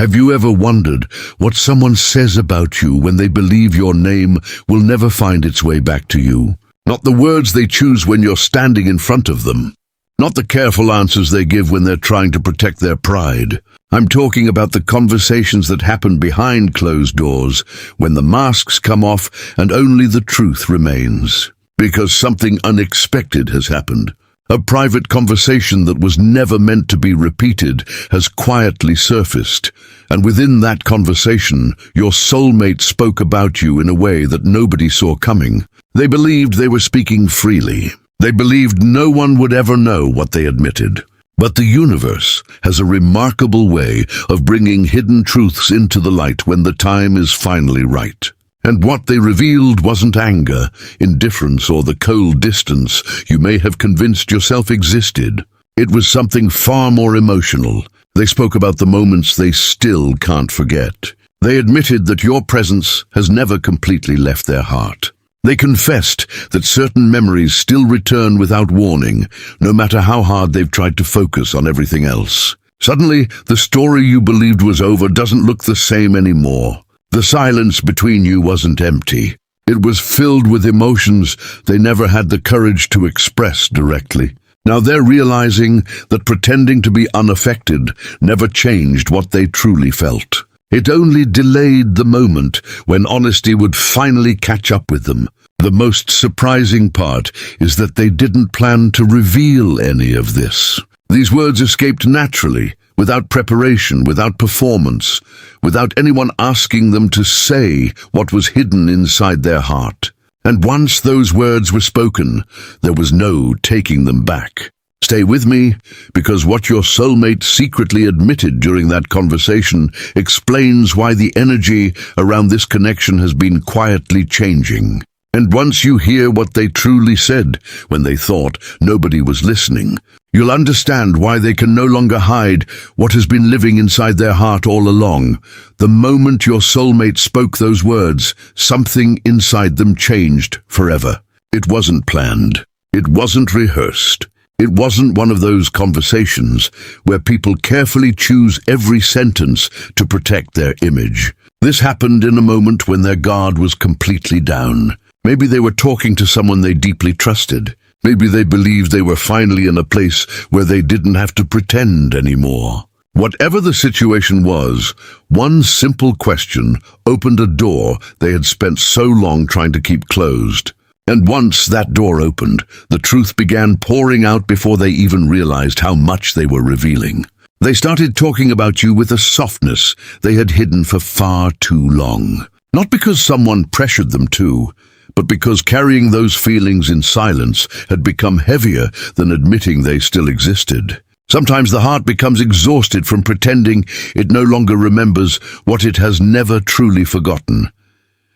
Have you ever wondered what someone says about you when they believe your name will never find its way back to you? Not the words they choose when you're standing in front of them. Not the careful answers they give when they're trying to protect their pride. I'm talking about the conversations that happen behind closed doors, when the masks come off and only the truth remains. Because something unexpected has happened. A private conversation that was never meant to be repeated has quietly surfaced, and within that conversation, your soulmate spoke about you in a way that nobody saw coming. They believed they were speaking freely. They believed no one would ever know what they admitted. But the universe has a remarkable way of bringing hidden truths into the light when the time is finally right. And what they revealed wasn't anger, indifference, or the cold distance you may have convinced yourself existed. It was something far more emotional. They spoke about the moments they still can't forget. They admitted that your presence has never completely left their heart. They confessed that certain memories still return without warning, no matter how hard they've tried to focus on everything else. Suddenly, the story you believed was over doesn't look the same anymore. The silence between you wasn't empty. It was filled with emotions they never had the courage to express directly. Now they're realizing that pretending to be unaffected never changed what they truly felt. It only delayed the moment when honesty would finally catch up with them. The most surprising part is that they didn't plan to reveal any of this. These words escaped naturally, without preparation, without performance, without anyone asking them to say what was hidden inside their heart. And once those words were spoken, there was no taking them back. Stay with me, because what your soulmate secretly admitted during that conversation explains why the energy around this connection has been quietly changing. And once you hear what they truly said when they thought nobody was listening, you'll understand why they can no longer hide what has been living inside their heart all along. The moment your soulmate spoke those words, something inside them changed forever. It wasn't planned. It wasn't rehearsed. It wasn't one of those conversations where people carefully choose every sentence to protect their image. This happened in a moment when their guard was completely down. Maybe they were talking to someone they deeply trusted. Maybe they believed they were finally in a place where they didn't have to pretend anymore. Whatever the situation was, one simple question opened a door they had spent so long trying to keep closed. And once that door opened, the truth began pouring out before they even realized how much they were revealing. They started talking about you with a softness they had hidden for far too long. Not because someone pressured them to, but because carrying those feelings in silence had become heavier than admitting they still existed. Sometimes the heart becomes exhausted from pretending it no longer remembers what it has never truly forgotten.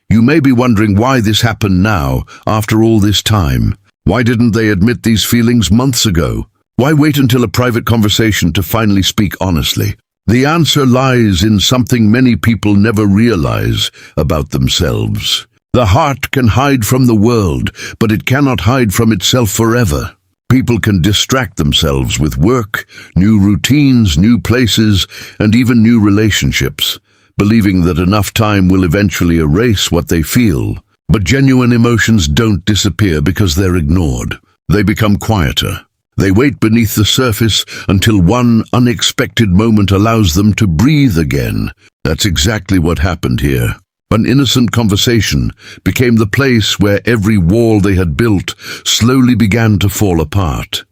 You may be wondering why this happened now, after all this time. Why didn't they admit these feelings months ago? Why wait until a private conversation to finally speak honestly? The answer lies in something many people never realize about themselves. The heart can hide from the world, but it cannot hide from itself forever. People can distract themselves with work, new routines, new places, and even new relationships, believing that enough time will eventually erase what they feel. But genuine emotions don't disappear because they're ignored. They become quieter. They wait beneath the surface until one unexpected moment allows them to breathe again. That's exactly what happened here. An innocent conversation became the place where every wall they had built slowly began to fall apart.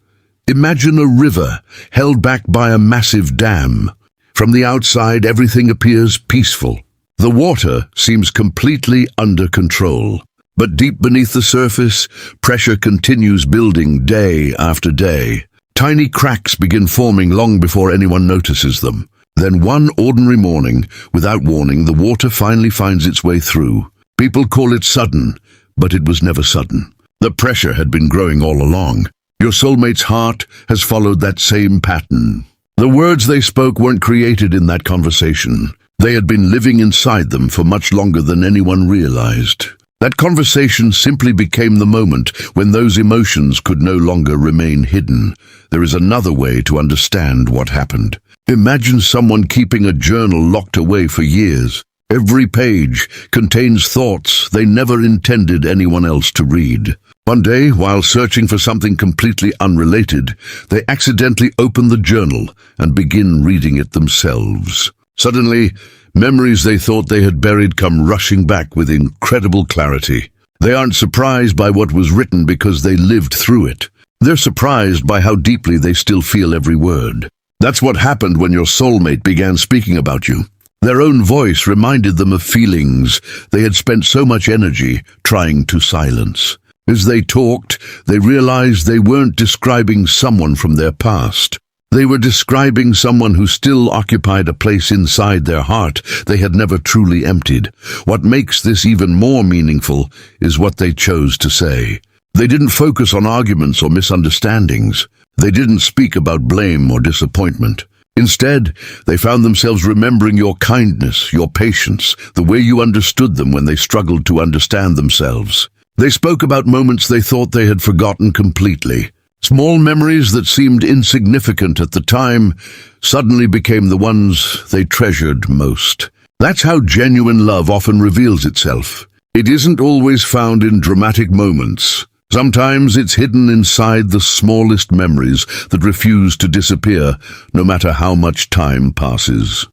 Imagine a river held back by a massive dam. From the outside, everything appears peaceful. The water seems completely under control. But deep beneath the surface, pressure continues building day after day. Tiny cracks begin forming long before anyone notices them. Then one ordinary morning, without warning, the water finally finds its way through. People call it sudden, but it was never sudden. The pressure had been growing all along. Your soulmate's heart has followed that same pattern. The words they spoke weren't created in that conversation. They had been living inside them for much longer than anyone realized. That conversation simply became the moment when those emotions could no longer remain hidden. There is another way to understand what happened. Imagine someone keeping a journal locked away for years. Every page contains thoughts they never intended anyone else to read. One day, while searching for something completely unrelated, they accidentally open the journal and begin reading it themselves. Suddenly, memories they thought they had buried come rushing back with incredible clarity. They aren't surprised by what was written because they lived through it. They're surprised by how deeply they still feel every word. That's what happened when your soulmate began speaking about you. Their own voice reminded them of feelings they had spent so much energy trying to silence. As they talked, they realized they weren't describing someone from their past. They were describing someone who still occupied a place inside their heart they had never truly emptied. What makes this even more meaningful is what they chose to say. They didn't focus on arguments or misunderstandings. They didn't speak about blame or disappointment. Instead, they found themselves remembering your kindness, your patience, the way you understood them when they struggled to understand themselves. They spoke about moments they thought they had forgotten completely. Small memories that seemed insignificant at the time suddenly became the ones they treasured most. That's how genuine love often reveals itself. It isn't always found in dramatic moments. Sometimes it's hidden inside the smallest memories that refuse to disappear, no matter how much time passes.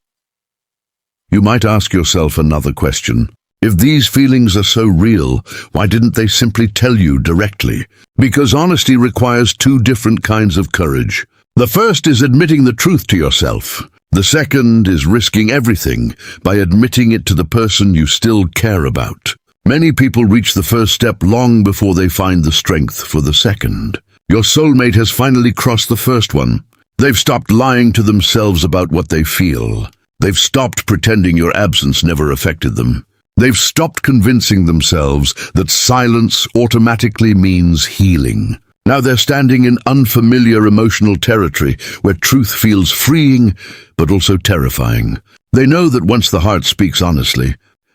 You might ask yourself another question. If these feelings are so real, why didn't they simply tell you directly? Because honesty requires two different kinds of courage. The first is admitting the truth to yourself. The second is risking everything by admitting it to the person you still care about. Many people reach the first step long before they find the strength for the second. Your soulmate has finally crossed the first one. They've stopped lying to themselves about what they feel. They've stopped pretending your absence never affected them. They've stopped convincing themselves that silence automatically means healing. Now they're standing in unfamiliar emotional territory where truth feels freeing but also terrifying. They know that once the heart speaks honestly,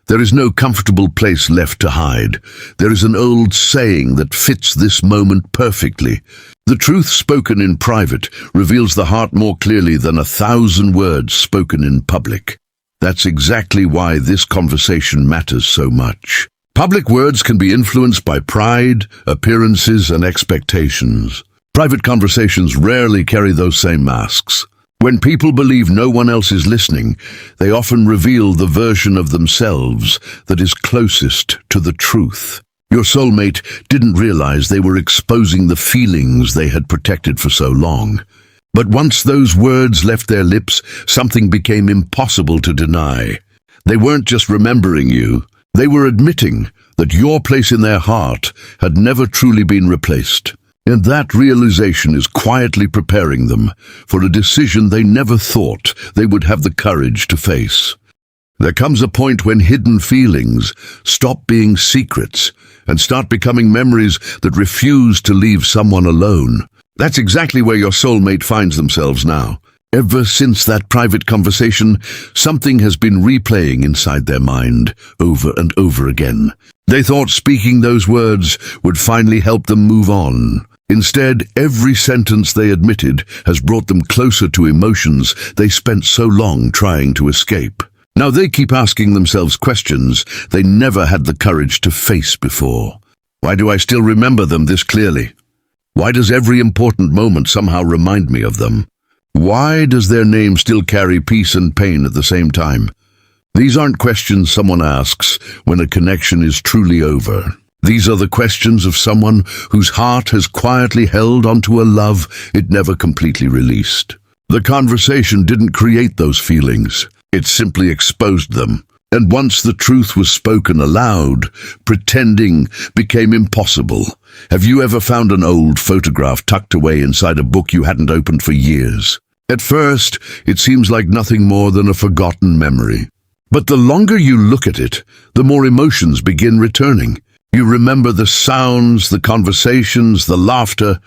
there is no comfortable place left to hide. There is an old saying that fits this moment perfectly. The truth spoken in private reveals the heart more clearly than 1,000 words spoken in public. That's exactly why this conversation matters so much. Public words can be influenced by pride, appearances, and expectations. Private conversations rarely carry those same masks. When people believe no one else is listening, they often reveal the version of themselves that is closest to the truth. Your soulmate didn't realize they were exposing the feelings they had protected for so long. But once those words left their lips, something became impossible to deny. They weren't just remembering you, they were admitting that your place in their heart had never truly been replaced. And that realization is quietly preparing them for a decision they never thought they would have the courage to face. There comes a point when hidden feelings stop being secrets and start becoming memories that refuse to leave someone alone. That's exactly where your soulmate finds themselves now. Ever since that private conversation, something has been replaying inside their mind over and over again. They thought speaking those words would finally help them move on. Instead, every sentence they admitted has brought them closer to emotions they spent so long trying to escape. Now they keep asking themselves questions they never had the courage to face before. Why do I still remember them this clearly? Why does every important moment somehow remind me of them? Why does their name still carry peace and pain at the same time? These aren't questions someone asks when a connection is truly over. These are the questions of someone whose heart has quietly held onto a love it never completely released. The conversation didn't create those feelings. It simply exposed them. And once the truth was spoken aloud, pretending became impossible. Have you ever found an old photograph tucked away inside a book you hadn't opened for years? At first, it seems like nothing more than a forgotten memory. But the longer you look at it, the more emotions begin returning. You remember the sounds, the conversations, the laughter,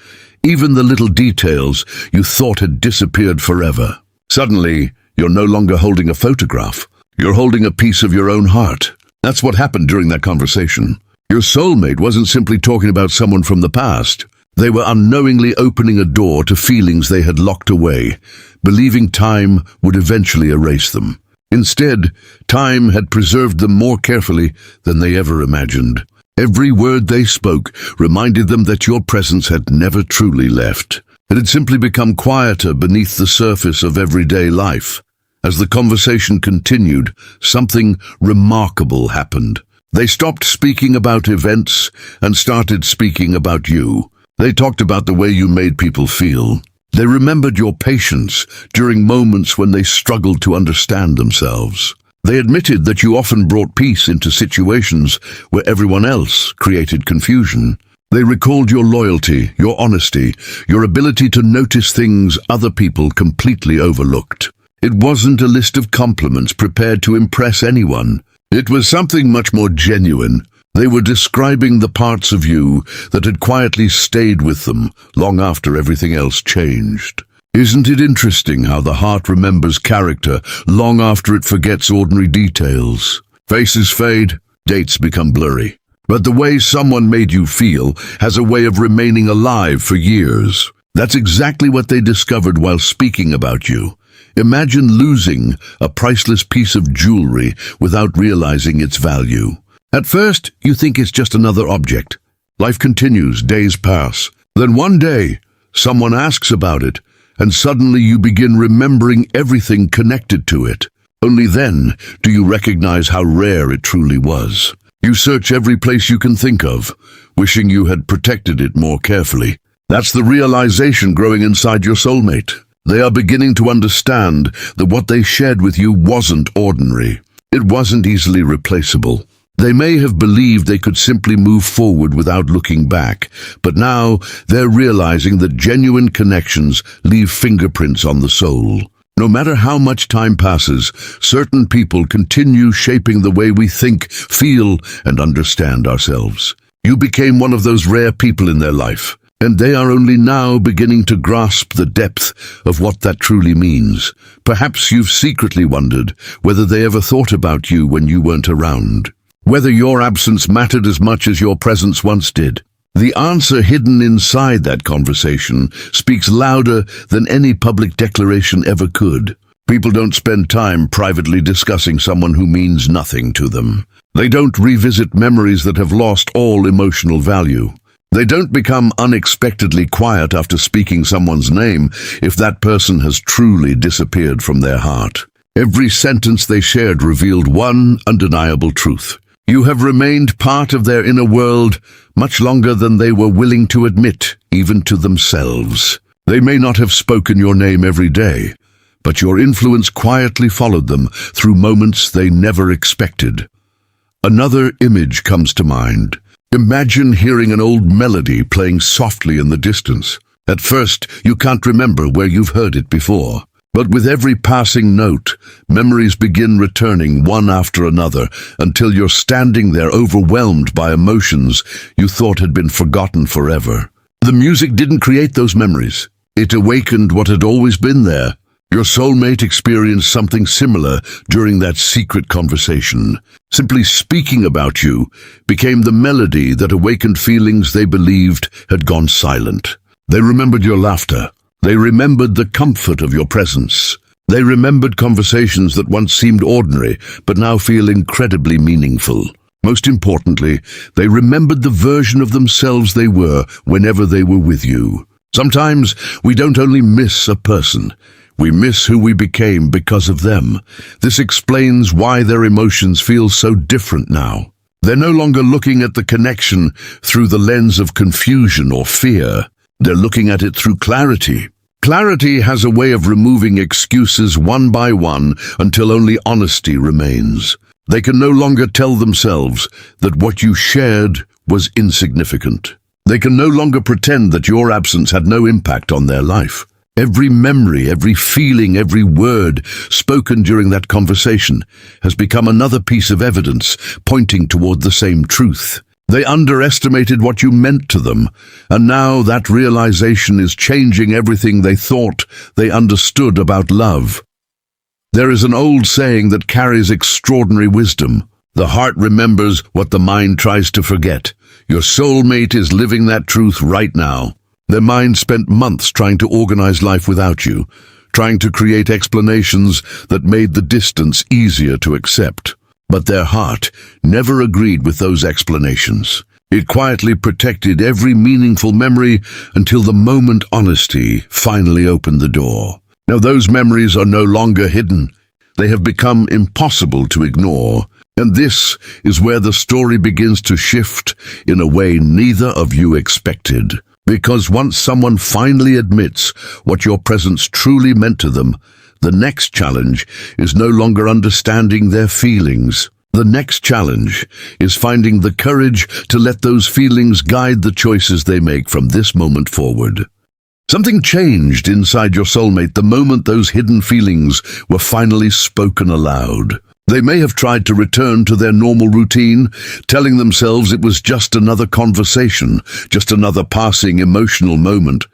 even the little details you thought had disappeared forever. Suddenly, you're no longer holding a photograph. You're holding a piece of your own heart. That's what happened during that conversation. Your soulmate wasn't simply talking about someone from the past. They were unknowingly opening a door to feelings they had locked away, believing time would eventually erase them. Instead, time had preserved them more carefully than they ever imagined. Every word they spoke reminded them that your presence had never truly left. It had simply become quieter beneath the surface of everyday life. As the conversation continued, something remarkable happened. They stopped speaking about events and started speaking about you. They talked about the way you made people feel. They remembered your patience during moments when they struggled to understand themselves. They admitted that you often brought peace into situations where everyone else created confusion. They recalled your loyalty, your honesty, your ability to notice things other people completely overlooked. It wasn't a list of compliments prepared to impress anyone. It was something much more genuine. They were describing the parts of you that had quietly stayed with them long after everything else changed. Isn't it interesting how the heart remembers character long after it forgets ordinary details? Faces fade, dates become blurry. But the way someone made you feel has a way of remaining alive for years. That's exactly what they discovered while speaking about you. Imagine losing a priceless piece of jewelry without realizing its value. At first, you think it's just another object. Life continues, days pass. Then one day, someone asks about it, and suddenly you begin remembering everything connected to it. Only then do you recognize how rare it truly was. You search every place you can think of, wishing you had protected it more carefully. That's the realization growing inside your soulmate. They are beginning to understand that what they shared with you wasn't ordinary. It wasn't easily replaceable. They may have believed they could simply move forward without looking back, but now they're realizing that genuine connections leave fingerprints on the soul. No matter how much time passes, certain people continue shaping the way we think, feel, and understand ourselves. You became one of those rare people in their life, and they are only now beginning to grasp the depth of what that truly means. Perhaps you've secretly wondered whether they ever thought about you when you weren't around. Whether your absence mattered as much as your presence once did. The answer hidden inside that conversation speaks louder than any public declaration ever could. People don't spend time privately discussing someone who means nothing to them. They don't revisit memories that have lost all emotional value. They don't become unexpectedly quiet after speaking someone's name if that person has truly disappeared from their heart. Every sentence they shared revealed one undeniable truth. You have remained part of their inner world much longer than they were willing to admit, even to themselves. They may not have spoken your name every day, but your influence quietly followed them through moments they never expected. Another image comes to mind. Imagine hearing an old melody playing softly in the distance. At first, you can't remember where you've heard it before. But with every passing note, memories begin returning one after another until you're standing there overwhelmed by emotions you thought had been forgotten forever. The music didn't create those memories. It awakened what had always been there. Your soulmate experienced something similar during that secret conversation. Simply speaking about you became the melody that awakened feelings they believed had gone silent. They remembered your laughter. They remembered the comfort of your presence. They remembered conversations that once seemed ordinary, but now feel incredibly meaningful. Most importantly, they remembered the version of themselves they were whenever they were with you. Sometimes we don't only miss a person, we miss who we became because of them. This explains why their emotions feel so different now. They're no longer looking at the connection through the lens of confusion or fear. They're looking at it through clarity. Clarity has a way of removing excuses one by one until only honesty remains. They can no longer tell themselves that what you shared was insignificant. They can no longer pretend that your absence had no impact on their life. Every memory, every feeling, every word spoken during that conversation has become another piece of evidence pointing toward the same truth. They underestimated what you meant to them, and now that realization is changing everything they thought they understood about love. There is an old saying that carries extraordinary wisdom. The heart remembers what the mind tries to forget. Your soulmate is living that truth right now. Their mind spent months trying to organize life without you, trying to create explanations that made the distance easier to accept. But their heart never agreed with those explanations. It quietly protected every meaningful memory until the moment honesty finally opened the door. Now those memories are no longer hidden. They have become impossible to ignore. And this is where the story begins to shift in a way neither of you expected. Because once someone finally admits what your presence truly meant to them, the next challenge is no longer understanding their feelings. The next challenge is finding the courage to let those feelings guide the choices they make from this moment forward. Something changed inside your soulmate the moment those hidden feelings were finally spoken aloud. They may have tried to return to their normal routine, telling themselves it was just another conversation, just another passing emotional moment.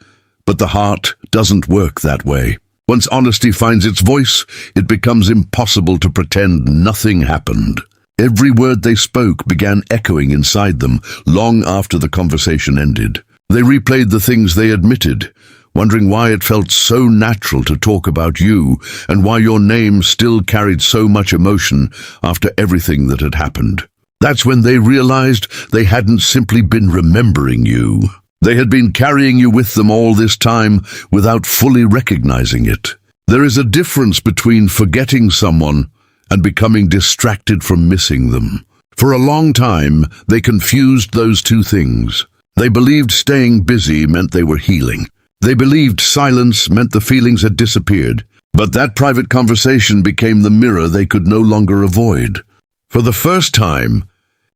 But the heart doesn't work that way. Once honesty finds its voice, it becomes impossible to pretend nothing happened. Every word they spoke began echoing inside them long after the conversation ended. They replayed the things they admitted, wondering why it felt so natural to talk about you and why your name still carried so much emotion after everything that had happened. That's when they realized they hadn't simply been remembering you. They had been carrying you with them all this time without fully recognizing it. There is a difference between forgetting someone and becoming distracted from missing them. For a long time, they confused those two things. They believed staying busy meant they were healing. They believed silence meant the feelings had disappeared. But that private conversation became the mirror they could no longer avoid. For the first time,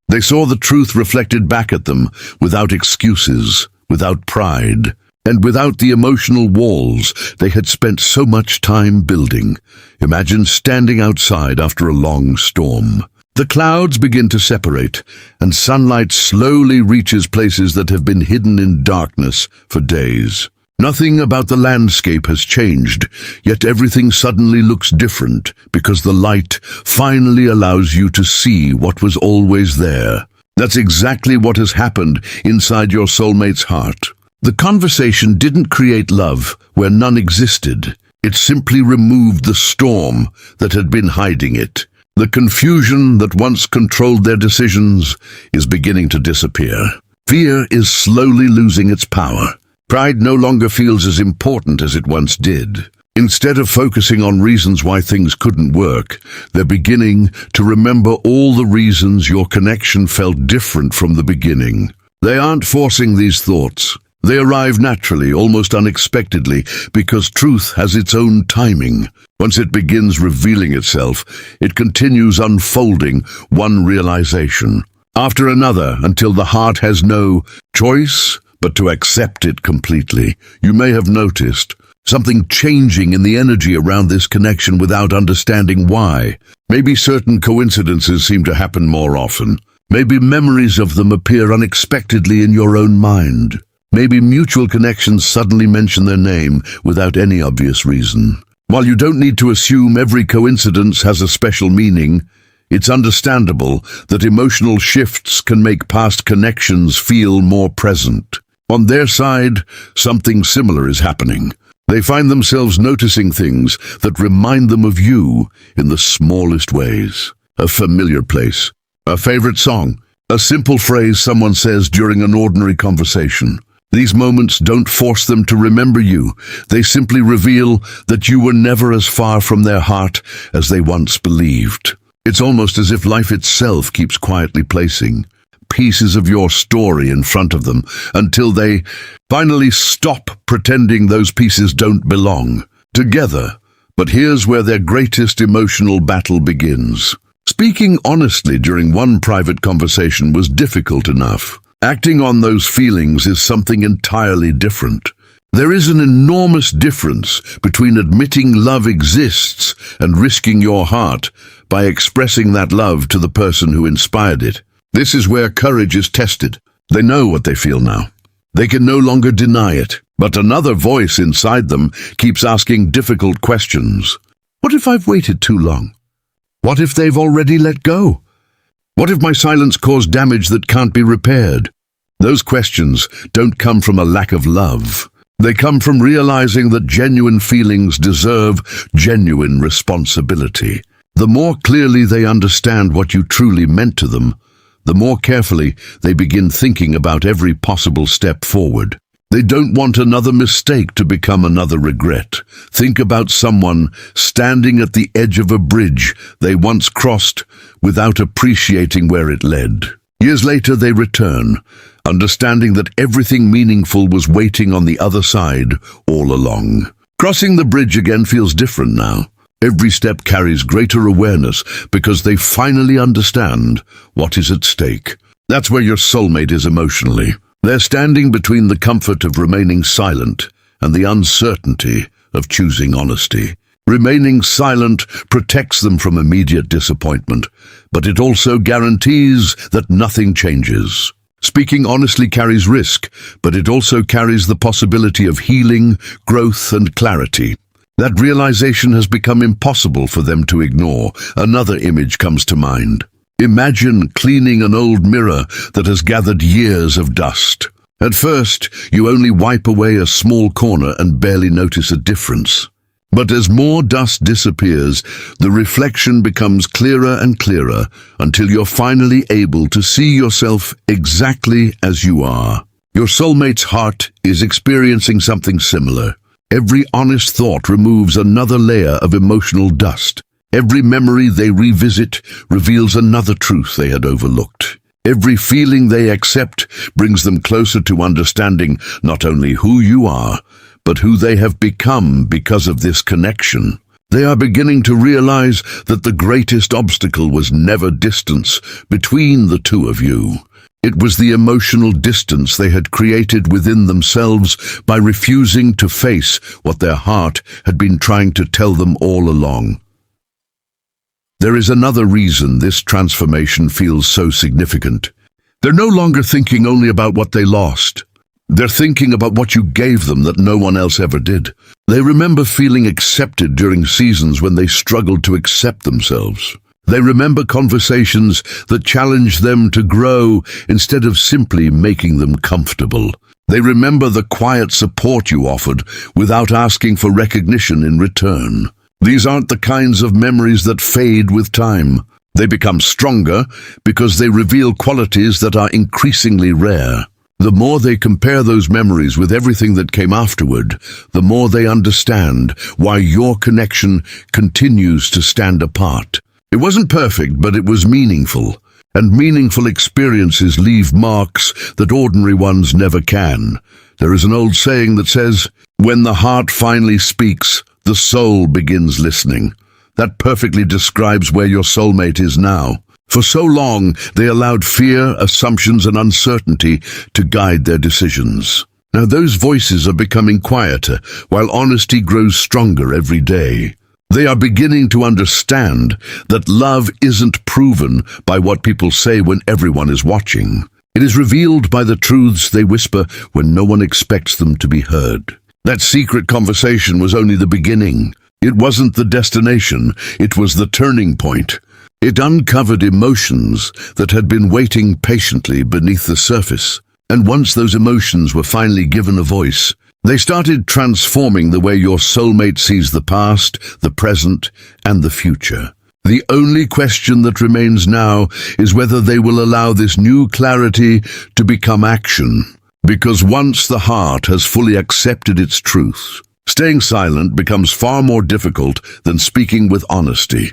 they saw the truth reflected back at them without excuses, without pride, and without the emotional walls they had spent so much time building. Imagine standing outside after a long storm. The clouds begin to separate, and sunlight slowly reaches places that have been hidden in darkness for days. Nothing about the landscape has changed, yet everything suddenly looks different because the light finally allows you to see what was always there. That's exactly what has happened inside your soulmate's heart. The conversation didn't create love where none existed. It simply removed the storm that had been hiding it. The confusion that once controlled their decisions is beginning to disappear. Fear is slowly losing its power. Pride no longer feels as important as it once did. Instead of focusing on reasons why things couldn't work, they're beginning to remember all the reasons your connection felt different from the beginning. They aren't forcing these thoughts. They arrive naturally, almost unexpectedly, because truth has its own timing. Once it begins revealing itself, it continues unfolding one realization after another until the heart has no choice but to accept it completely. You may have noticed something changing in the energy around this connection without understanding why. Maybe certain coincidences seem to happen more often. Maybe memories of them appear unexpectedly in your own mind. Maybe mutual connections suddenly mention their name without any obvious reason. While you don't need to assume every coincidence has a special meaning, it's understandable that emotional shifts can make past connections feel more present. On their side, something similar is happening. They find themselves noticing things that remind them of you in the smallest ways. A familiar place, a favorite song, a simple phrase someone says during an ordinary conversation. These moments don't force them to remember you. They simply reveal that you were never as far from their heart as they once believed. It's almost as if life itself keeps quietly placing pieces of your story in front of them until they finally stop pretending those pieces don't belong together. But here's where their greatest emotional battle begins. Speaking honestly during one private conversation was difficult enough. Acting on those feelings is something entirely different. There is an enormous difference between admitting love exists and risking your heart by expressing that love to the person who inspired it. This is where courage is tested. They know what they feel now. They can no longer deny it. But another voice inside them keeps asking difficult questions. What if I've waited too long? What if they've already let go? What if my silence caused damage that can't be repaired? Those questions don't come from a lack of love. They come from realizing that genuine feelings deserve genuine responsibility. The more clearly they understand what you truly meant to them, the more carefully they begin thinking about every possible step forward. They don't want another mistake to become another regret. Think about someone standing at the edge of a bridge they once crossed without appreciating where it led. Years later they return, understanding that everything meaningful was waiting on the other side all along. Crossing the bridge again feels different now. Every step carries greater awareness because they finally understand what is at stake. That's where your soulmate is emotionally. They're standing between the comfort of remaining silent and the uncertainty of choosing honesty. Remaining silent protects them from immediate disappointment, but it also guarantees that nothing changes. Speaking honestly carries risk, but it also carries the possibility of healing, growth, and clarity. That realization has become impossible for them to ignore. Another image comes to mind. Imagine cleaning an old mirror that has gathered years of dust. At first, you only wipe away a small corner and barely notice a difference. But as more dust disappears, the reflection becomes clearer and clearer until you're finally able to see yourself exactly as you are. Your soulmate's heart is experiencing something similar. Every honest thought removes another layer of emotional dust. Every memory they revisit reveals another truth they had overlooked. Every feeling they accept brings them closer to understanding not only who you are, but who they have become because of this connection. They are beginning to realize that the greatest obstacle was never distance between the two of you. It was the emotional distance they had created within themselves by refusing to face what their heart had been trying to tell them all along. There is another reason this transformation feels so significant. They're no longer thinking only about what they lost. They're thinking about what you gave them that no one else ever did. They remember feeling accepted during seasons when they struggled to accept themselves. They remember conversations that challenged them to grow instead of simply making them comfortable. They remember the quiet support you offered without asking for recognition in return. These aren't the kinds of memories that fade with time. They become stronger because they reveal qualities that are increasingly rare. The more they compare those memories with everything that came afterward, the more they understand why your connection continues to stand apart. It wasn't perfect, but it was meaningful, and meaningful experiences leave marks that ordinary ones never can. There is an old saying that says, "When the heart finally speaks, the soul begins listening." That perfectly describes where your soulmate is now. For so long, they allowed fear, assumptions, and uncertainty to guide their decisions. Now those voices are becoming quieter, while honesty grows stronger every day. They are beginning to understand that love isn't proven by what people say when everyone is watching. It is revealed by the truths they whisper when no one expects them to be heard. That secret conversation was only the beginning. It wasn't the destination, it was the turning point. It uncovered emotions that had been waiting patiently beneath the surface. And once those emotions were finally given a voice, they started transforming the way your soulmate sees the past, the present, and the future. The only question that remains now is whether they will allow this new clarity to become action. Because once the heart has fully accepted its truth, staying silent becomes far more difficult than speaking with honesty.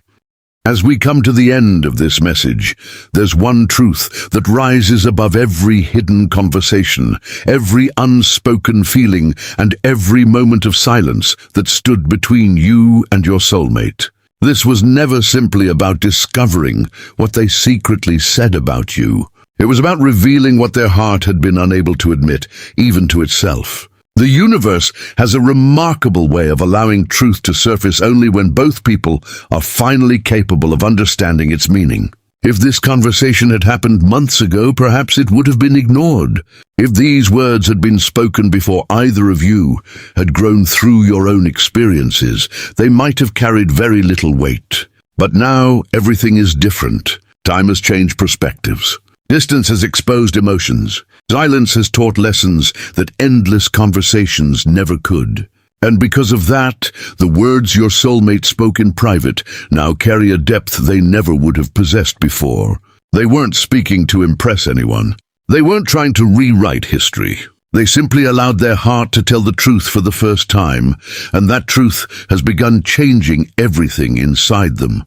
As we come to the end of this message, there's one truth that rises above every hidden conversation, every unspoken feeling, and every moment of silence that stood between you and your soulmate. This was never simply about discovering what they secretly said about you. It was about revealing what their heart had been unable to admit, even to itself. The universe has a remarkable way of allowing truth to surface only when both people are finally capable of understanding its meaning. If this conversation had happened months ago, perhaps it would have been ignored. If these words had been spoken before either of you had grown through your own experiences, they might have carried very little weight. But now everything is different. Time has changed perspectives. Distance has exposed emotions. Silence has taught lessons that endless conversations never could. And because of that, the words your soulmate spoke in private now carry a depth they never would have possessed before. They weren't speaking to impress anyone. They weren't trying to rewrite history. They simply allowed their heart to tell the truth for the first time, and that truth has begun changing everything inside them.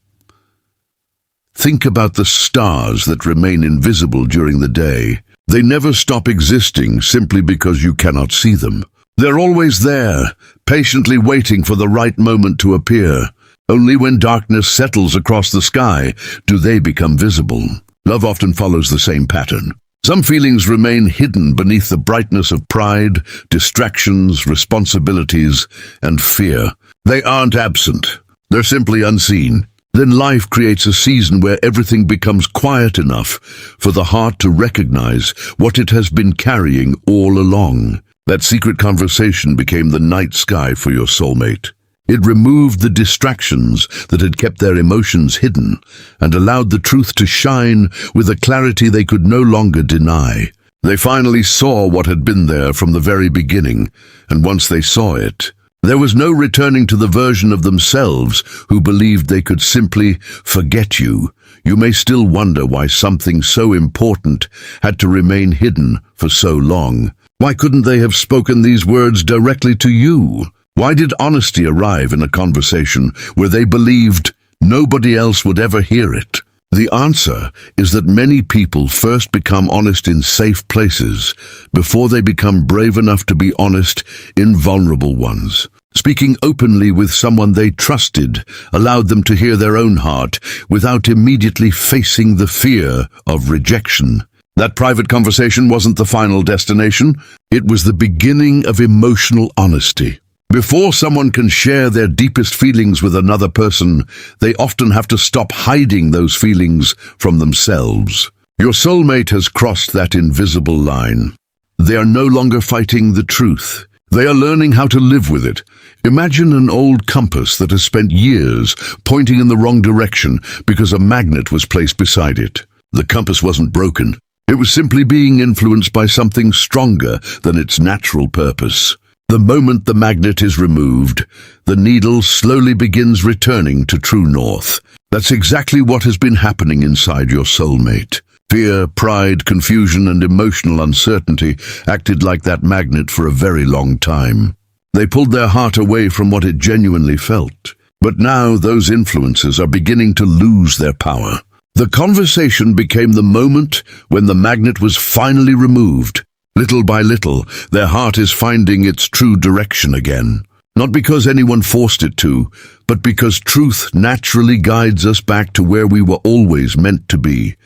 Think about the stars that remain invisible during the day. They never stop existing simply because you cannot see them. They're always there, patiently waiting for the right moment to appear. Only when darkness settles across the sky do they become visible. Love often follows the same pattern. Some feelings remain hidden beneath the brightness of pride, distractions, responsibilities, and fear. They aren't absent. They're simply unseen. Then life creates a season where everything becomes quiet enough for the heart to recognize what it has been carrying all along. That secret conversation became the night sky for your soulmate. It removed the distractions that had kept their emotions hidden and allowed the truth to shine with a clarity they could no longer deny. They finally saw what had been there from the very beginning, and once they saw it, there was no returning to the version of themselves who believed they could simply forget you. You may still wonder why something so important had to remain hidden for so long. Why couldn't they have spoken these words directly to you? Why did honesty arrive in a conversation where they believed nobody else would ever hear it? The answer is that many people first become honest in safe places before they become brave enough to be honest in vulnerable ones. Speaking openly with someone they trusted allowed them to hear their own heart without immediately facing the fear of rejection. That private conversation wasn't the final destination. It was the beginning of emotional honesty. Before someone can share their deepest feelings with another person, they often have to stop hiding those feelings from themselves. Your soulmate has crossed that invisible line. They are no longer fighting the truth. They are learning how to live with it. Imagine an old compass that has spent years pointing in the wrong direction because a magnet was placed beside it. The compass wasn't broken. It was simply being influenced by something stronger than its natural purpose. The moment the magnet is removed, the needle slowly begins returning to true north. That's exactly what has been happening inside your soulmate. Fear, pride, confusion, and emotional uncertainty acted like that magnet for a very long time. They pulled their heart away from what it genuinely felt. But now those influences are beginning to lose their power. The conversation became the moment when the magnet was finally removed. Little by little, their heart is finding its true direction again. Not because anyone forced it to, but because truth naturally guides us back to where we were always meant to be.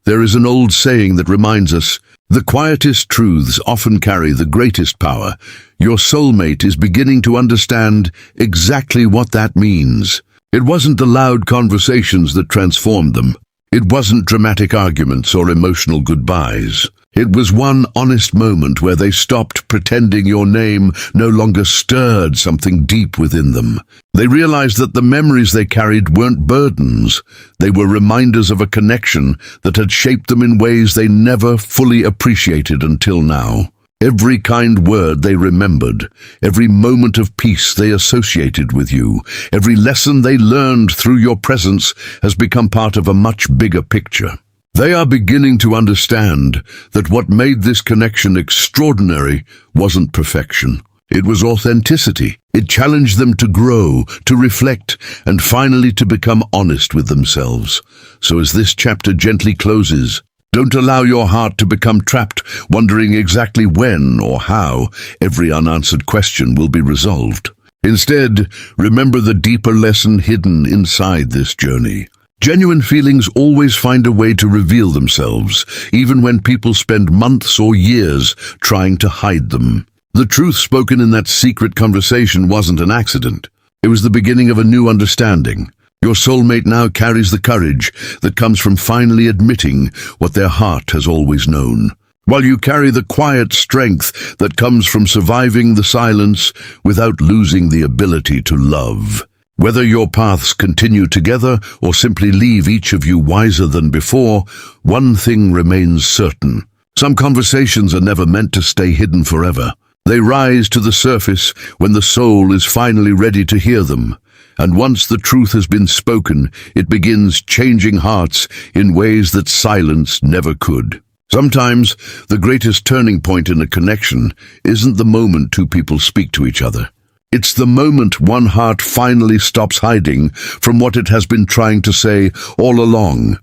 There is an old saying that reminds us, the quietest truths often carry the greatest power. Your soulmate is beginning to understand exactly what that means. It wasn't the loud conversations that transformed them. It wasn't dramatic arguments or emotional goodbyes. It was one honest moment where they stopped pretending your name no longer stirred something deep within them. They realized that the memories they carried weren't burdens. They were reminders of a connection that had shaped them in ways they never fully appreciated until now. Every kind word they remembered, every moment of peace they associated with you, every lesson they learned through your presence has become part of a much bigger picture. They are beginning to understand that what made this connection extraordinary wasn't perfection. It was authenticity. It challenged them to grow, to reflect, and finally to become honest with themselves. So as this chapter gently closes, don't allow your heart to become trapped, wondering exactly when or how every unanswered question will be resolved. Instead, remember the deeper lesson hidden inside this journey. Genuine feelings always find a way to reveal themselves, even when people spend months or years trying to hide them. The truth spoken in that secret conversation wasn't an accident. It was the beginning of a new understanding. Your soulmate now carries the courage that comes from finally admitting what their heart has always known, while you carry the quiet strength that comes from surviving the silence without losing the ability to love. Whether your paths continue together or simply leave each of you wiser than before, one thing remains certain. Some conversations are never meant to stay hidden forever. They rise to the surface when the soul is finally ready to hear them. And once the truth has been spoken, it begins changing hearts in ways that silence never could. Sometimes, the greatest turning point in a connection isn't the moment two people speak to each other. It's the moment one heart finally stops hiding from what it has been trying to say all along.